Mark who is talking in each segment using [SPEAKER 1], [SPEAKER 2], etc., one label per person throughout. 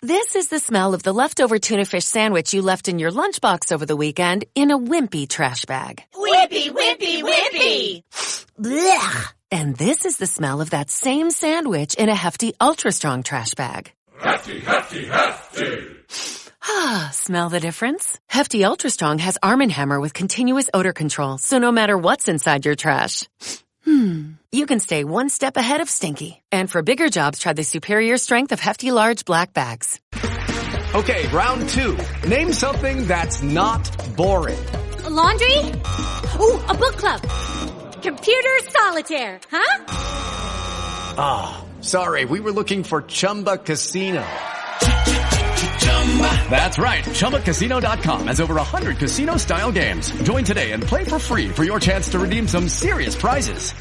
[SPEAKER 1] This is the smell of the leftover tuna fish sandwich you left in your lunchbox over the weekend in a wimpy trash bag.
[SPEAKER 2] Wimpy, wimpy, wimpy!
[SPEAKER 1] Blech! And this is the smell of that same sandwich in a hefty, ultra-strong trash bag.
[SPEAKER 3] Hefty, hefty, hefty!
[SPEAKER 1] Ah, smell the difference? Hefty Ultra Strong has Arm & Hammer with continuous odor control, so no matter what's inside your trash, you can stay one step ahead of stinky. And for bigger jobs, try the superior strength of Hefty Large Black Bags.
[SPEAKER 4] Okay, round two. Name something that's not boring.
[SPEAKER 2] A laundry? Ooh, a book club. Computer solitaire, huh?
[SPEAKER 4] Ah, sorry, we were looking for Chumba Casino. That's right. ChumbaCasino.com has over 100 casino-style games. Join today and play for free for your chance to redeem some serious prizes.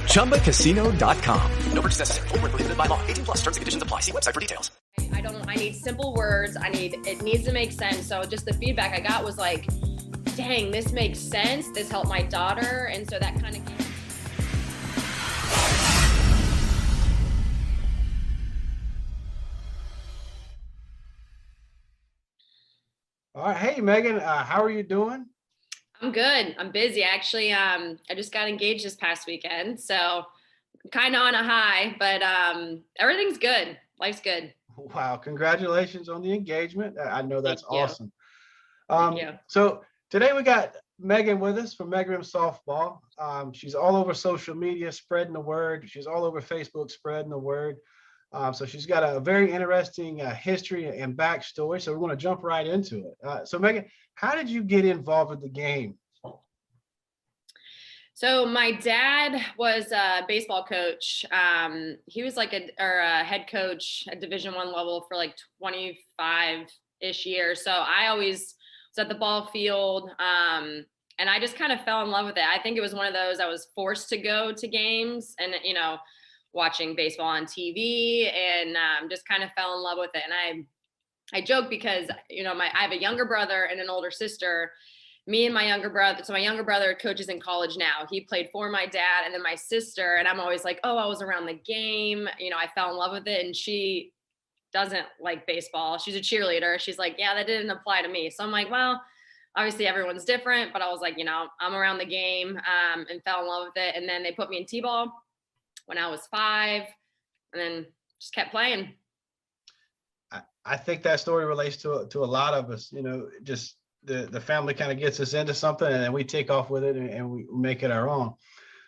[SPEAKER 4] ChumbaCasino.com. No purchase necessary. Void where prohibited by law. 18+ terms and conditions apply. See website for details.
[SPEAKER 5] I need simple words. It needs to make sense. So just the feedback I got was like, dang, this makes sense. This helped my daughter. And so that kind of...
[SPEAKER 6] All right. Hey, Megan, how are you doing?
[SPEAKER 5] I'm good. I'm busy. Actually, I just got engaged this past weekend. So kind of on a high, but everything's good. Life's good.
[SPEAKER 6] Wow. Congratulations on the engagement. I know that's awesome.
[SPEAKER 5] Thank you.
[SPEAKER 6] So today we got Megan with us from MegRem Softball. She's all over social media spreading the word. She's all over Facebook spreading the word. So she's got a very interesting history and backstory. So we're going to jump right into it. So Megan, how did you get involved with the game?
[SPEAKER 5] So my dad was a baseball coach. He was like a head coach at Division I level for like 25-ish years. So I always was at the ball field. And I just kind of fell in love with it. I think it was one of those I was forced to go to games and, watching baseball on TV and just kind of fell in love with it. And I joke because, I have a younger brother and an older sister. Me and my younger brother, so my younger brother coaches in college now. He played for my dad, and then my sister, and I'm always like, oh, I was around the game. I fell in love with it, and she doesn't like baseball. She's a cheerleader. She's like, yeah, that didn't apply to me. So I'm like, well, obviously everyone's different, but I was like, I'm around the game and fell in love with it. And then they put me in T-ball when I was 5, and then just kept playing.
[SPEAKER 6] I think that story relates to a lot of us, just the family kind of gets us into something and then we take off with it and we make it our own.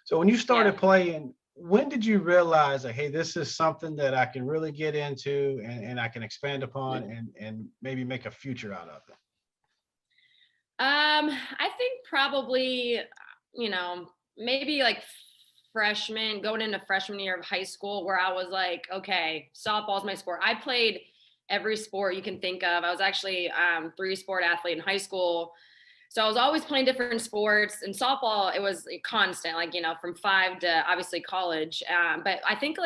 [SPEAKER 6] So when you started playing, when did you realize that, hey, this is something that I can really get into and I can expand upon and maybe make a future out of it?
[SPEAKER 5] I think probably, maybe like going into freshman year of high school where I was like, okay, softball's my sport. I played every sport you can think of. I was actually 3-sport athlete in high school. So I was always playing different sports, and softball, it was constant, from 5 to obviously college. But I think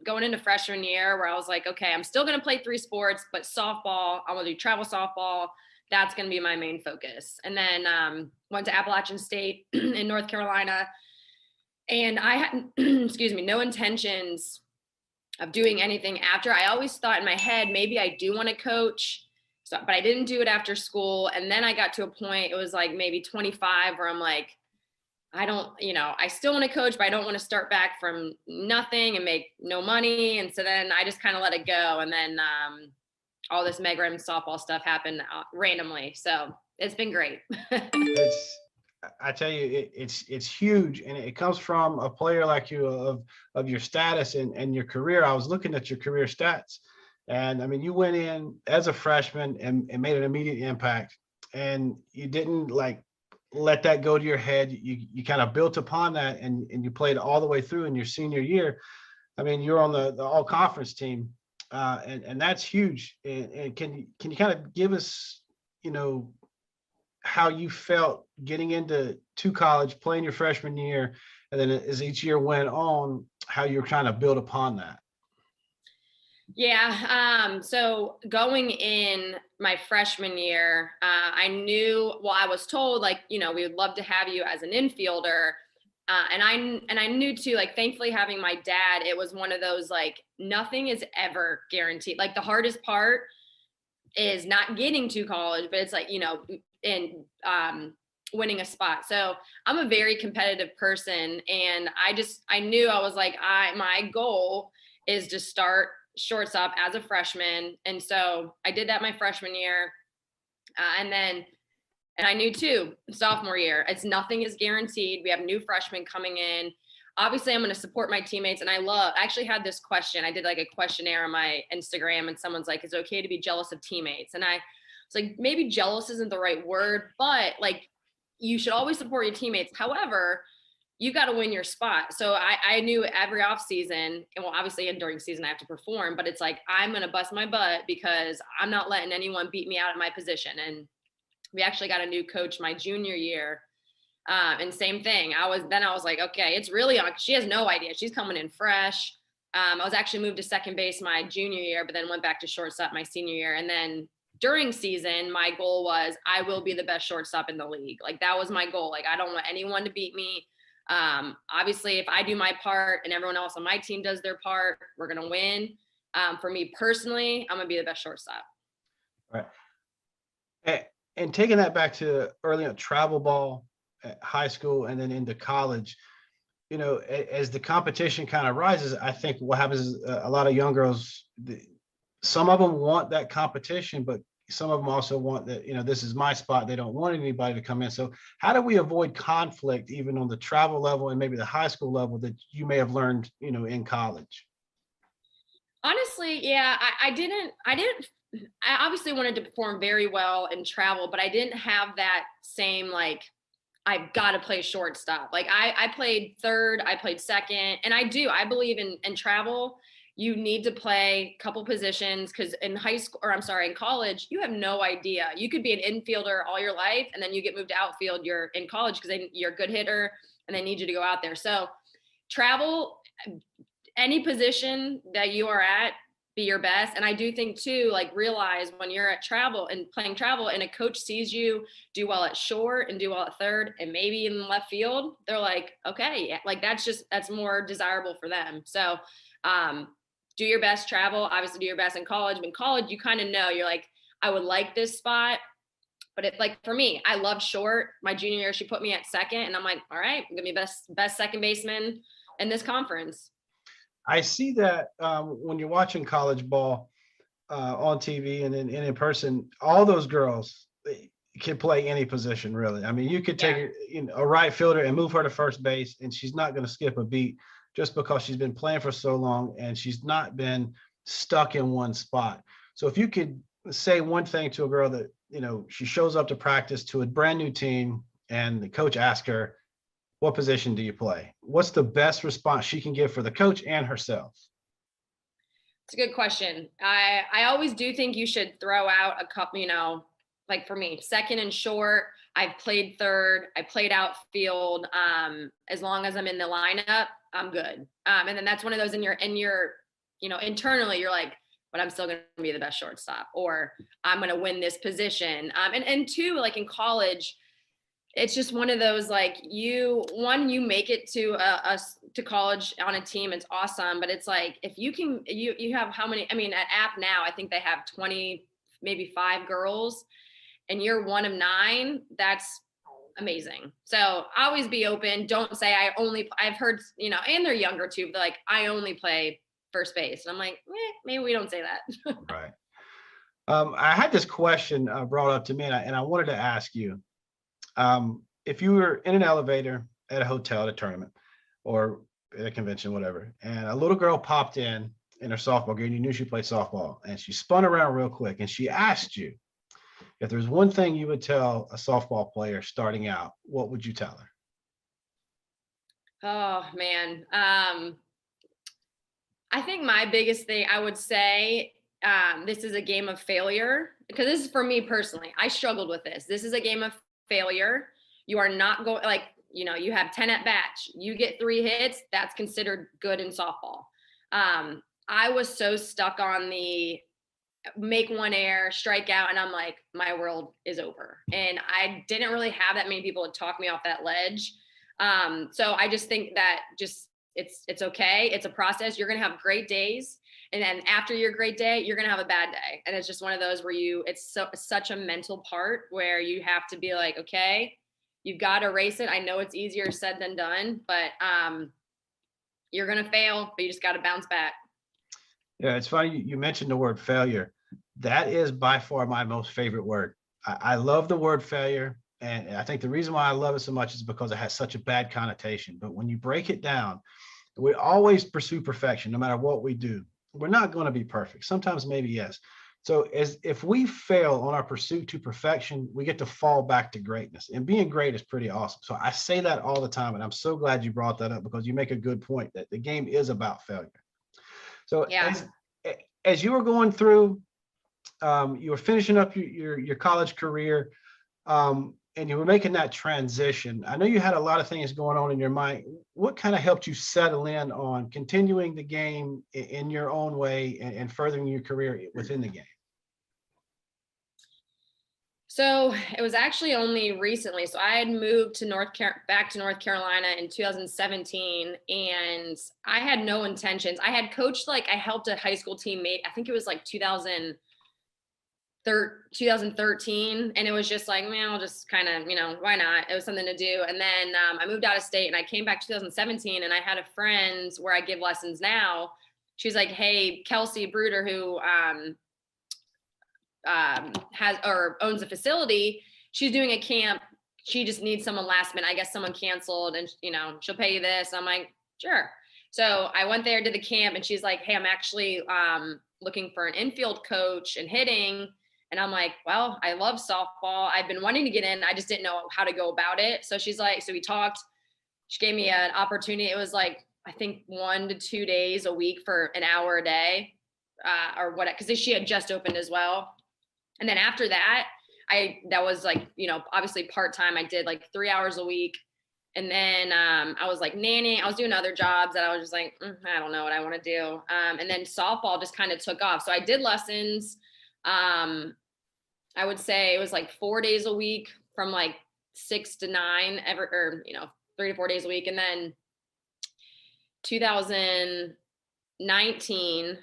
[SPEAKER 5] going into freshman year where I was like, okay, I'm still going to play 3 sports, but softball, I want to do travel softball. That's going to be my main focus. And then went to Appalachian State in North Carolina. And I had, no intentions of doing anything after. I always thought in my head, maybe I do want to coach, but I didn't do it after school. And then I got to a point, it was like maybe 25 where I'm like, I still want to coach, but I don't want to start back from nothing and make no money. And so then I just kind of let it go. And then all this MegRem softball stuff happened randomly. So it's been great.
[SPEAKER 6] I tell you, it's huge, and it comes from a player like you of your status and your career. I was looking at your career stats, and I mean, you went in as a freshman and made an immediate impact, and you didn't let that go to your head. You kind of built upon that, and you played all the way through in your senior year. I mean, you're on the all conference team, and that's huge. And can you kind of give us, how you felt getting into college, playing your freshman year, and then as each year went on, how you're trying to build upon that?
[SPEAKER 5] Yeah. So going in my freshman year, I was told we would love to have you as an infielder, And I knew too, like, thankfully having my dad, it was one of those, like, nothing is ever guaranteed. Like, the hardest part is not getting to college, but it's like, in winning a spot. So I'm a very competitive person, and I knew I was like, my goal is to start shortstop as a freshman. And so I did that my freshman year. And I knew too, sophomore year, nothing is guaranteed. We have new freshmen coming in. Obviously, I'm going to support my teammates. And I actually had this question. I did like a questionnaire on my Instagram, and someone's like, is it okay to be jealous of teammates? And I was like, maybe jealous isn't the right word, but like, you should always support your teammates. However, you got to win your spot. So I knew every off season, and well, obviously and during season I have to perform, but it's like, I'm going to bust my butt because I'm not letting anyone beat me out of my position. And we actually got a new coach my junior year. And same thing. I was like, okay, it's really on. She has no idea. She's coming in fresh. I was actually moved to second base my junior year, but then went back to shortstop my senior year. And then during season, my goal was I will be the best shortstop in the league. Like, that was my goal. Like, I don't want anyone to beat me. Obviously, if I do my part and everyone else on my team does their part, we're going to win. For me personally, I'm going to be the best shortstop.
[SPEAKER 6] Right. And taking that back to early on travel ball at high school and then into college, as the competition kind of rises, I think what happens is a lot of young girls, some of them want that competition, but some of them also want that, this is my spot. They don't want anybody to come in. So how do we avoid conflict, even on the travel level and maybe the high school level that you may have learned, in college?
[SPEAKER 5] Honestly, yeah, I obviously wanted to perform very well in travel, but I didn't have that same, like, I've got to play shortstop. Like, I played third, I played second, and I believe in travel, you need to play a couple positions, because in in college, you have no idea. You could be an infielder all your life, and then you get moved to outfield. You're in college because you're a good hitter, and they need you to go out there. So travel, any position that you are at, be your best. And I do think too, like, realize when you're at travel and playing travel and a coach sees you do well at short and do well at third and maybe in left field, they're like, okay, yeah, like, that's more desirable for them. So do your best travel, obviously do your best in college. But in college, you kind of know, you're like, I would like this spot. But like, for me, I love short. My junior year, she put me at second, and I'm like, all right, I'm gonna be best second baseman in this conference.
[SPEAKER 6] I see that when you're watching college ball on TV and in person, all those girls can play any position, really. I mean, you could take a right fielder and move her to first base, and she's not going to skip a beat just because she's been playing for so long and she's not been stuck in one spot. So if you could say one thing to a girl that, she shows up to practice to a brand new team and the coach asks her, what position do you play? What's the best response she can give for the coach and herself?
[SPEAKER 5] It's a good question. I always do think you should throw out a couple, like, for me, second and short. I've played third. I played outfield. As long as I'm in the lineup, I'm good. And then that's one of those in your, internally, you're like, but I'm still going to be the best shortstop, or I'm going to win this position. And two, like, in college, it's just one of those, like, you make it to college on a team, it's awesome. But it's like, if you have how many, at App now, I think they have 20, maybe 5 girls, and you're one of 9, that's amazing. So always be open. Don't say I've heard, and they're younger too, but like, I only play first base. And I'm like, maybe we don't say that.
[SPEAKER 6] Right. I had this question brought up to me, and I wanted to ask you, if you were in an elevator at a hotel at a tournament or at a convention, whatever, and a little girl popped in her softball game, you knew she played softball, and she spun around real quick and she asked you if there's one thing you would tell a softball player starting out, what would you tell her?
[SPEAKER 5] Oh, man. I think my biggest thing I would say, this is a game of failure, because this is for me personally. I struggled with this. This is a game of failure. You are not going, like, you have 10 at bats, you get 3 hits, that's considered good in softball. I was so stuck on the make one error, strike out, and I'm like, my world is over. And I didn't really have that many people to talk me off that ledge. So I just think that it's okay. It's a process. You're going to have great days. And then after your great day, you're going to have a bad day. And it's just one of those where it's such a mental part where you have to be like, okay, you've got to erase it. I know it's easier said than done, but you're going to fail, but you just got to bounce back.
[SPEAKER 6] Yeah, it's funny you mentioned the word failure. That is by far my most favorite word. I love the word failure. And I think the reason why I love it so much is because it has such a bad connotation. But when you break it down, we always pursue perfection, no matter what we do. We're not going to be perfect. Sometimes maybe yes. So if we fail on our pursuit to perfection, we get to fall back to greatness. And being great is pretty awesome. So I say that all the time. And I'm so glad you brought that up, because you make a good point that the game is about failure. So
[SPEAKER 5] Yeah.
[SPEAKER 6] as you were going through, you were finishing up your college career, and you were making that transition. I know you had a lot of things going on in your mind. What kind of helped you settle in on continuing the game in your own way and furthering your career within the game?
[SPEAKER 5] So it was actually only recently. So I had moved to back to North Carolina in 2017, and I had no intentions. I had coached, I helped a high school teammate. I think it was 2013, and it was just like, man, I'll just kind of, why not? It was something to do. And then I moved out of state, and I came back 2017, and I had a friend where I give lessons now. She's like, hey, Kelsey Bruder, who owns a facility, she's doing a camp. She just needs someone last minute. I guess someone canceled, and she'll pay you this. I'm like, sure. So I went there, did the camp, and she's like, hey, I'm actually looking for an infield coach and hitting. And I'm like, well, I love softball. I've been wanting to get in. I just didn't know how to go about it. So she's like, so we talked. She gave me an opportunity. It was I think 1 to 2 days a week for an hour a day, or what, because she had just opened as well. And then after that, that was obviously part-time. I did 3 hours a week. And then I was nanny. I was doing other jobs that I was just I don't know what I want to do. And then softball just kind of took off. So I did lessons. I would say it was 4 days a week from 6 to 9 or 3 to 4 days a week. And then 2019,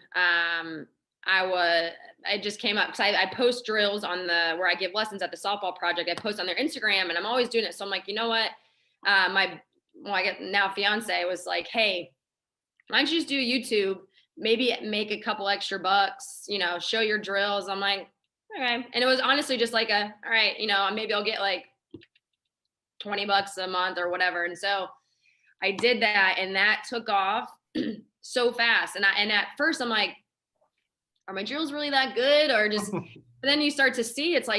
[SPEAKER 5] I just came up because I post drills on where I give lessons at the softball project. I post on their Instagram, and I'm always doing it. So I'm like, you know what? I get now fiance was like, hey, why don't you just do YouTube? Maybe make a couple extra bucks, show your drills. I'm like, okay. And it was honestly just all right, maybe I'll get $20 a month or whatever. And so I did that, and that took off so fast. And at first I'm like, are my drills really that good? Or just, but then you start to see, it's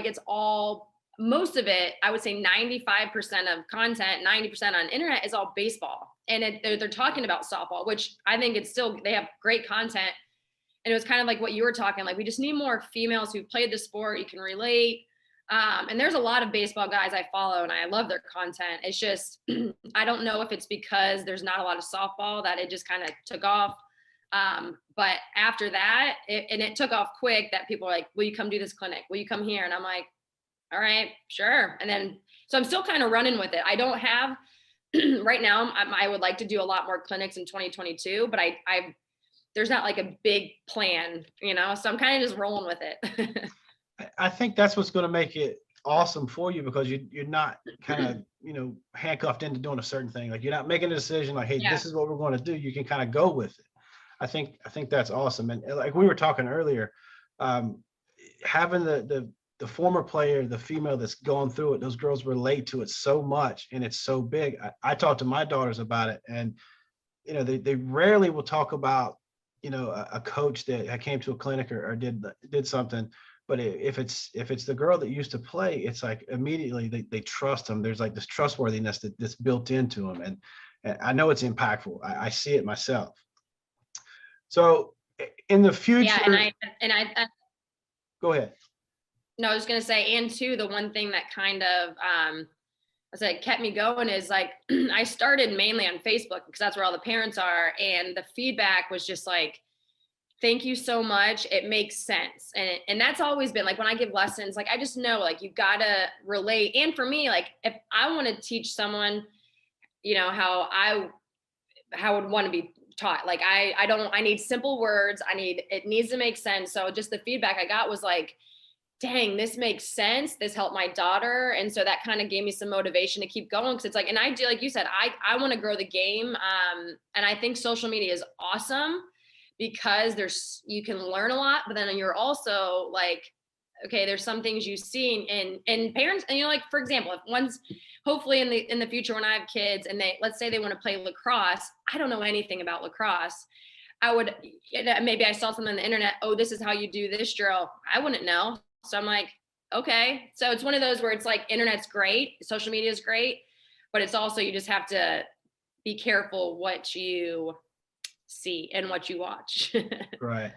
[SPEAKER 5] most of it, I would say 95% of content, 90% on internet is all baseball. And they're talking about softball, which I think they have great content. And it was kind of like what you were talking, we just need more females who played the sport, you can relate. And there's a lot of baseball guys I follow, and I love their content. It's just, I don't know if it's because there's not a lot of softball that it just kind of took off. But after that, it took off quick, that people were like, will you come do this clinic? Will you come here? And I'm like, all right, sure. And then, so I'm still kind of running with it. I don't have right now, I would like to do a lot more clinics in 2022, but there's not a big plan, so I'm kind of just rolling with it.
[SPEAKER 6] I think that's what's going to make it awesome for you, because you're not kind of, handcuffed into doing a certain thing. You're not making a decision hey, yeah, this is what we're going to do. You can kind of go with it. I think that's awesome. And we were talking earlier, having the former player, the female that's going through it, those girls relate to it so much, and it's so big. I talk to my daughters about it, and they rarely will talk about a coach that came to a clinic or did something. But if it's the girl that used to play, it's immediately they trust them. There's this trustworthiness that's built into them, and I know it's impactful. I see it myself. So in the future,
[SPEAKER 5] yeah, and I
[SPEAKER 6] go ahead.
[SPEAKER 5] No, I was going to say, and too, the one thing that kind of, kept me going is I started mainly on Facebook because that's where all the parents are. And the feedback was just thank you so much. It makes sense. And that's always been when I give lessons, I just know you gotta relate. And for me, if I want to teach someone, how I would want to be taught. Like I need simple words. It needs to make sense. So just the feedback I got was like, dang, this makes sense. This helped my daughter. And so that kind of gave me some motivation to keep going. Cause it's like, and I do, like you said, I want to grow the game. And I think social media is awesome because you can learn a lot, but then you're also like, okay, there's some things you've seen and parents, and like, for example, if one's hopefully in the future, when I have kids and let's say they want to play lacrosse, I don't know anything about lacrosse. Maybe I saw something on the internet. Oh, this is how you do this drill. I wouldn't know. So I'm like, okay. So it's one of those where it's like, internet's great. Social media is great, but it's also, you just have to be careful what you see and what you watch.
[SPEAKER 6] Right.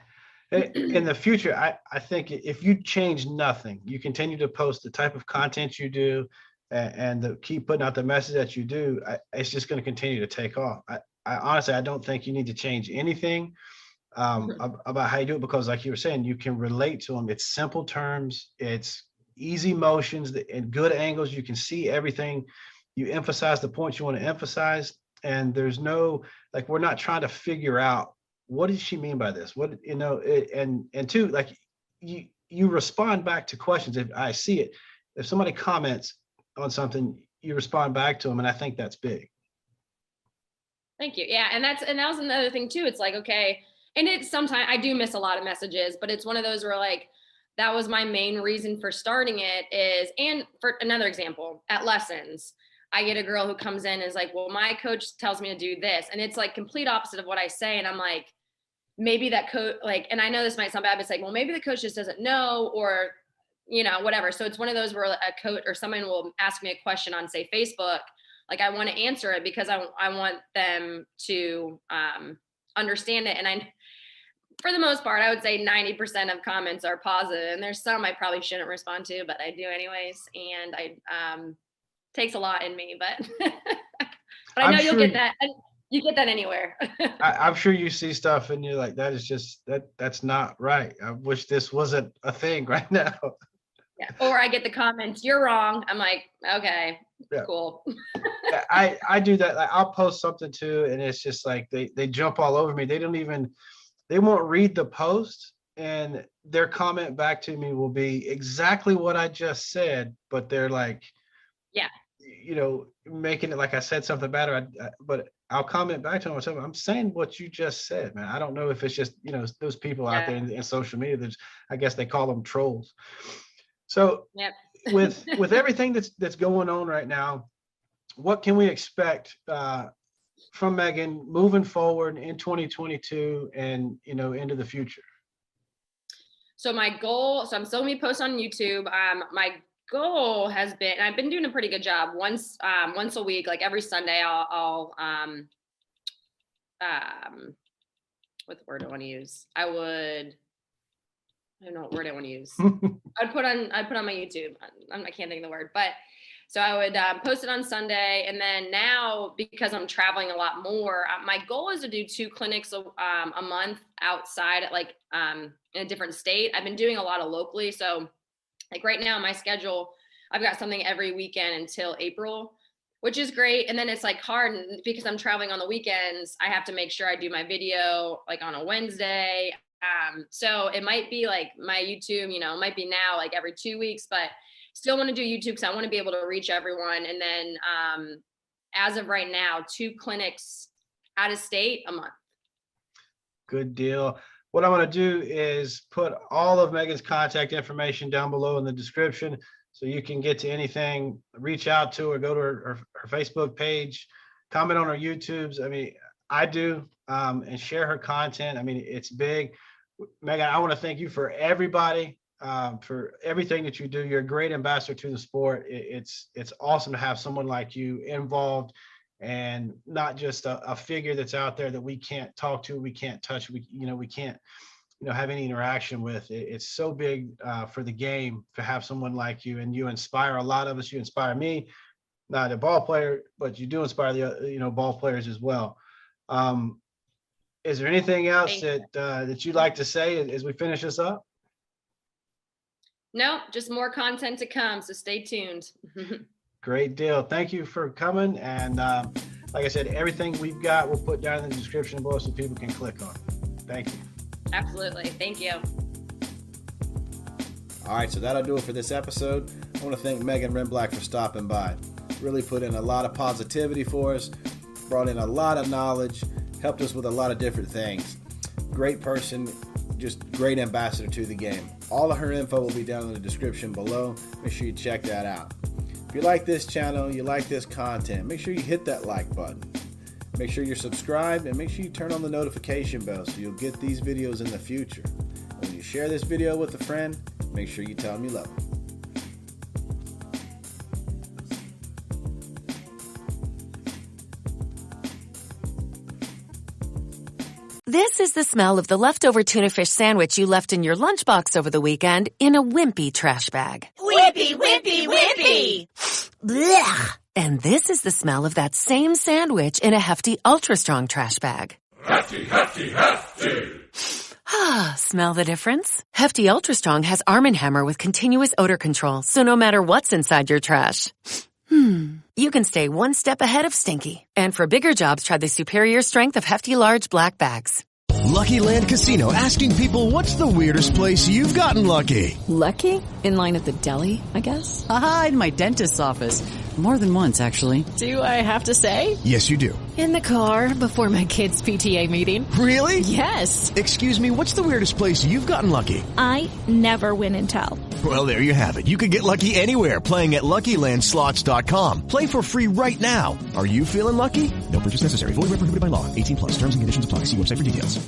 [SPEAKER 6] In the future, I think if you change nothing, you continue to post the type of content you do and keep putting out the message that you do, it's just going to continue to take off. I honestly, I don't think you need to change anything about how you do it, because like you were saying, you can relate to them. It's simple terms, it's easy motions and good angles. You can see everything. You emphasize the points you want to emphasize. And there's no, like, we're not trying to figure out what does she mean by this? And two, like you respond back to questions. If I see it, if somebody comments on something, you respond back to them. And I think that's big.
[SPEAKER 5] Thank you. Yeah. And that was another thing too. It's like, okay. And it's sometimes I do miss a lot of messages, but it's one of those where like, that was my main reason for starting it and for another example, at lessons, I get a girl who comes in and is like, well, my coach tells me to do this. And it's like complete opposite of what I say. And I'm like, maybe that coach, like, and I know this might sound bad, but it's like, well, maybe the coach just doesn't know, or, whatever. So it's one of those where a coach or someone will ask me a question on, say, Facebook. Like, I want to answer it because I want them to understand it. And for the most part, I would say 90% of comments are positive, and there's some I probably shouldn't respond to, but I do anyways. And takes a lot in me, but but I know you'll get that. You get that anywhere.
[SPEAKER 6] I'm sure you see stuff and you're like, that is just that's not right. I wish this wasn't a thing right now.
[SPEAKER 5] Yeah. Or I get the comments, you're wrong. I'm like, okay, yeah. Cool.
[SPEAKER 6] I do that. Like, I'll post something too, and it's just like they jump all over me. They won't read the post, and their comment back to me will be exactly what I just said, but they're like,
[SPEAKER 5] yeah,
[SPEAKER 6] making it like I said something bad, but I'll comment back to them. I'm saying what you just said, man. I don't know if it's just, those people out there in social media, I guess they call them trolls. So yep. with everything that's going on right now, what can we expect from Megan moving forward in 2022 and, into the future?
[SPEAKER 5] So my goal, I'm still gonna be posting on YouTube. My goal has been, I've been doing a pretty good job. Once a week, like every Sunday, I'll what word do I want to use? I don't know what word I want to use. I'd put on my YouTube. I can't think of the word, but so I would post it on Sunday. And then now, because I'm traveling a lot more, my goal is to do 2 clinics a month outside at in a different state. I've been doing a lot of locally. So like right now, my schedule, I've got something every weekend until April, which is great. And then it's like hard because I'm traveling on the weekends. I have to make sure I do my video like on a Wednesday. So it might be like my YouTube, it might be now like every 2 weeks, but still want to do YouTube because I want to be able to reach everyone. And then as of right now, 2 clinics out of state a month.
[SPEAKER 6] Good deal. What I'm going to do is put all of Megan's contact information down below in the description so you can get to anything, reach out to her, go to her Facebook page, comment on her YouTubes. I mean, I do, and share her content. I mean, it's big. Megan, I want to thank you for everybody, for everything that you do. You're a great ambassador to the sport. It's awesome to have someone like you involved, and not just a figure that's out there that we can't talk to, we can't touch, we can't, have any interaction with. It's so big for the game to have someone like you, and you inspire a lot of us. You inspire me, not a ball player, but you do inspire the ball players as well. Is there anything else that you'd like to say as we finish this up?
[SPEAKER 5] No, just more content to come, so stay tuned.
[SPEAKER 6] Great deal. Thank you for coming, and like I said, everything we've got, we'll put down in the description below so people can click on it. Thank you.
[SPEAKER 5] Absolutely. Thank you.
[SPEAKER 7] All right, so that'll do it for this episode. I want to thank Megan Rembielak for stopping by. Really put in a lot of positivity for us, brought in a lot of knowledge, helped us with a lot of different things. Great person, just great ambassador to the game. All of her info will be down in the description below. Make sure you check that out. If you like this channel, you like this content, make sure you hit that like button. Make sure you're subscribed and make sure you turn on the notification bell so you'll get these videos in the future. And when you share this video with a friend, make sure you tell them you love them.
[SPEAKER 1] This is the smell of the leftover tuna fish sandwich you left in your lunchbox over the weekend in a wimpy trash bag.
[SPEAKER 2] Wimpy, wimpy, wimpy!
[SPEAKER 1] Blech! And this is the smell of that same sandwich in a hefty, ultra-strong trash bag.
[SPEAKER 3] Hefty, hefty, hefty.
[SPEAKER 1] Ah, smell the difference? Hefty Ultra Strong has Arm & Hammer with continuous odor control, so no matter what's inside your trash, you can stay one step ahead of stinky. And for bigger jobs, try the superior strength of Hefty Large Black Bags.
[SPEAKER 8] Lucky Land Casino, asking people, what's the weirdest place you've gotten lucky?
[SPEAKER 9] Lucky? In line at the deli, I guess?
[SPEAKER 10] Aha, in my dentist's office. More than once, actually.
[SPEAKER 9] Do I have to say?
[SPEAKER 8] Yes, you do.
[SPEAKER 9] In the car before my kids' PTA meeting.
[SPEAKER 8] Really?
[SPEAKER 9] Yes.
[SPEAKER 8] Excuse me, what's the weirdest place you've gotten lucky?
[SPEAKER 11] I never win and tell.
[SPEAKER 8] Well, there you have it. You can get lucky anywhere, playing at LuckyLandSlots.com. Play for free right now. Are you feeling lucky? No purchase necessary. Void where prohibited by law. 18+. Terms and conditions apply. See website for details.